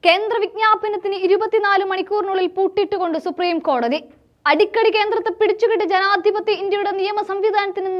കേന്ദ്ര വിജ്ഞാപനത്തിന് 24 മണിക്കൂറിനുള്ളിൽ പൂട്ടിട്ടുകൊണ്ട് സുപ്രീം കോടതി. അടിക്കടി കേന്ദ്രത്തെ പിടിച്ചുകെട്ടി ജനാധിപത്യ ഇന്ത്യയുടെ നിയമ സംവിധാനത്തിന്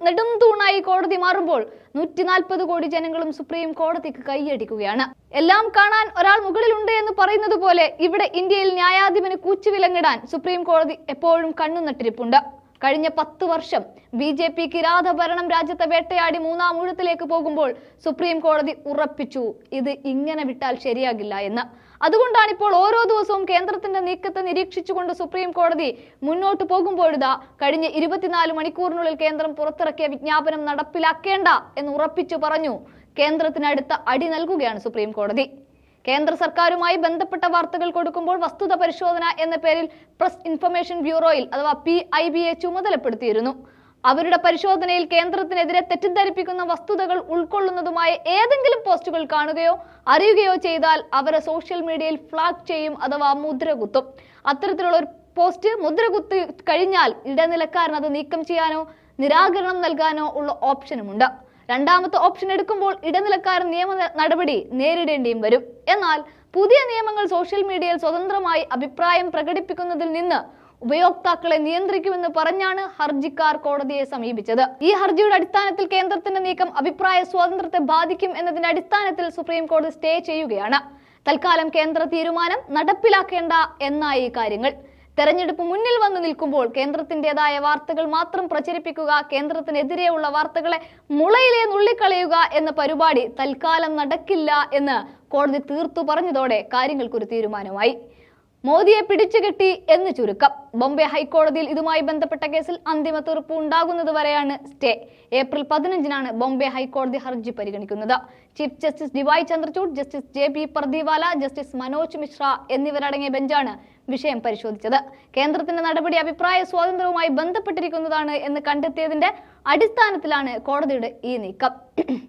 നെടുംതൂണായി കോടതി മാറുമ്പോൾ 140 കോടി ജനങ്ങളും സുപ്രീം കോടതിക്ക് കൈയടിക്കുകയാണ്. എല്ലാം കാണാൻ ഒരാൾ മുകളിലുണ്ട് എന്ന് പറയുന്നത് പോലെ ഇവിടെ ഇന്ത്യയിൽ ന്യായാധിപന് കൂച്ചുവിലങ്ങിടാൻ സുപ്രീം കോടതി എപ്പോഴും കണ്ണുനട്ടിരിപ്പുണ്ട്. കഴിഞ്ഞ 10 വർഷം BJP കിരാത ഭരണം രാജ്യത്തെ വേട്ടയാടി മൂന്നാം ഊഴത്തിലേക്ക് പോകുമ്പോൾ സുപ്രീം കോടതി ഉറപ്പിച്ചു ഇത് ഇങ്ങനെ വിട്ടാൽ ശരിയാകില്ല എന്ന്. അതുകൊണ്ടാണ് ഇപ്പോൾ ഓരോ ദിവസവും കേന്ദ്രത്തിന്റെ നീക്കത്തെ നിരീക്ഷിച്ചുകൊണ്ട് സുപ്രീം കോടതി മുന്നോട്ട് പോകുമ്പോഴിതാ കഴിഞ്ഞ 24 മണിക്കൂറിനുള്ളിൽ കേന്ദ്രം പുറത്തിറക്കിയ വിജ്ഞാപനം നടപ്പിലാക്കേണ്ട എന്ന് ഉറപ്പിച്ചു പറഞ്ഞു കേന്ദ്രത്തിന് അടുത്ത അടി നൽകുകയാണ് സുപ്രീം കോടതി. കേന്ദ്ര സർക്കാരുമായി ബന്ധപ്പെട്ട വാർത്തകൾ കൊടുക്കുമ്പോൾ വസ്തുത പരിശോധന എന്ന പേരിൽ പ്രസ് ഇൻഫർമേഷൻ ബ്യൂറോയിൽ അഥവാ PIBയെ ചുമതലപ്പെടുത്തിയിരുന്നു. അവരുടെ പരിശോധനയിൽ കേന്ദ്രത്തിനെതിരെ തെറ്റിദ്ധരിപ്പിക്കുന്ന വസ്തുതകൾ ഉൾക്കൊള്ളുന്നതുമായ ഏതെങ്കിലും പോസ്റ്റുകൾ കാണുകയോ അറിയുകയോ ചെയ്താൽ അവരെ സോഷ്യൽ മീഡിയയിൽ ഫ്ലാഗ് ചെയ്യും അഥവാ മുദ്രകുത്തും. അത്തരത്തിലുള്ള ഒരു പോസ്റ്റ് മുദ്രകുത്തി കഴിഞ്ഞാൽ ഇടനിലക്കാരൻ അത് നീക്കം ചെയ്യാനോ നിരാകരണം നൽകാനോ ഉള്ള ഓപ്ഷനുമുണ്ട്. രണ്ടാമത്തെ ഓപ്ഷൻ എടുക്കുമ്പോൾ ഇടനിലക്കാരൻ നിയമ നടപടി നേരിടേണ്ടിയും വരും. എന്നാൽ പുതിയ നിയമങ്ങൾ സോഷ്യൽ മീഡിയയിൽ സ്വതന്ത്രമായി അഭിപ്രായം പ്രകടിപ്പിക്കുന്നതിൽ നിന്ന് ഉപയോക്താക്കളെ നിയന്ത്രിക്കുമെന്ന് പറഞ്ഞാണ് ഹർജിക്കാർ കോടതിയെ സമീപിച്ചത്. ഈ ഹർജിയുടെ അടിസ്ഥാനത്തിൽ കേന്ദ്രത്തിന്റെ നീക്കം അഭിപ്രായ സ്വാതന്ത്ര്യത്തെ ബാധിക്കും എന്നതിന്റെ അടിസ്ഥാനത്തിൽ സുപ്രീം കോടതി സ്റ്റേ ചെയ്യുകയാണ്. തൽക്കാലം കേന്ദ്ര തീരുമാനം നടപ്പിലാക്കേണ്ട എന്നായി കാര്യങ്ങൾ. തെരഞ്ഞെടുപ്പ് മുന്നിൽ വന്നു നിൽക്കുമ്പോൾ കേന്ദ്രത്തിൻ്റെതായ വാർത്തകൾ മാത്രം പ്രചരിപ്പിക്കുക, കേന്ദ്രത്തിനെതിരെയുള്ള വാർത്തകളെ മുളയിലെ നുള്ളിക്കളയുക എന്ന പരിപാടി തൽക്കാലം നടക്കില്ല എന്ന് കോടതി തീർത്തു പറഞ്ഞതോടെ കാര്യങ്ങൾക്കൊരു തീരുമാനമായി. മോദിയെ പിടിച്ചുകെട്ടി എന്ന് ചുരുക്കം. ബോംബെ ഹൈക്കോടതിയിൽ ഇതുമായി ബന്ധപ്പെട്ട കേസിൽ അന്തിമ തീർപ്പ് ഉണ്ടാകുന്നത് വരെയാണ് സ്റ്റേ. ഏപ്രിൽ 15-നാണ് ബോംബെ ഹൈക്കോടതി ഹർജി പരിഗണിക്കുന്നത്. Chief justice DY Chandrachud, justice JB Pardiwala, justice Manoj Mishra എന്നിവരടങ്ങിയ ബെഞ്ചാണ് വിഷയം പരിശോധിച്ചത്. കേന്ദ്രത്തിന്റെ നടപടി അഭിപ്രായ സ്വാതന്ത്ര്യവുമായി ബന്ധപ്പെട്ടിരിക്കുന്നതാണ് എന്ന് കണ്ടെത്തിയതിന്റെ അടിസ്ഥാനത്തിലാണ് കോടതിയുടെ ഈ നീക്കം.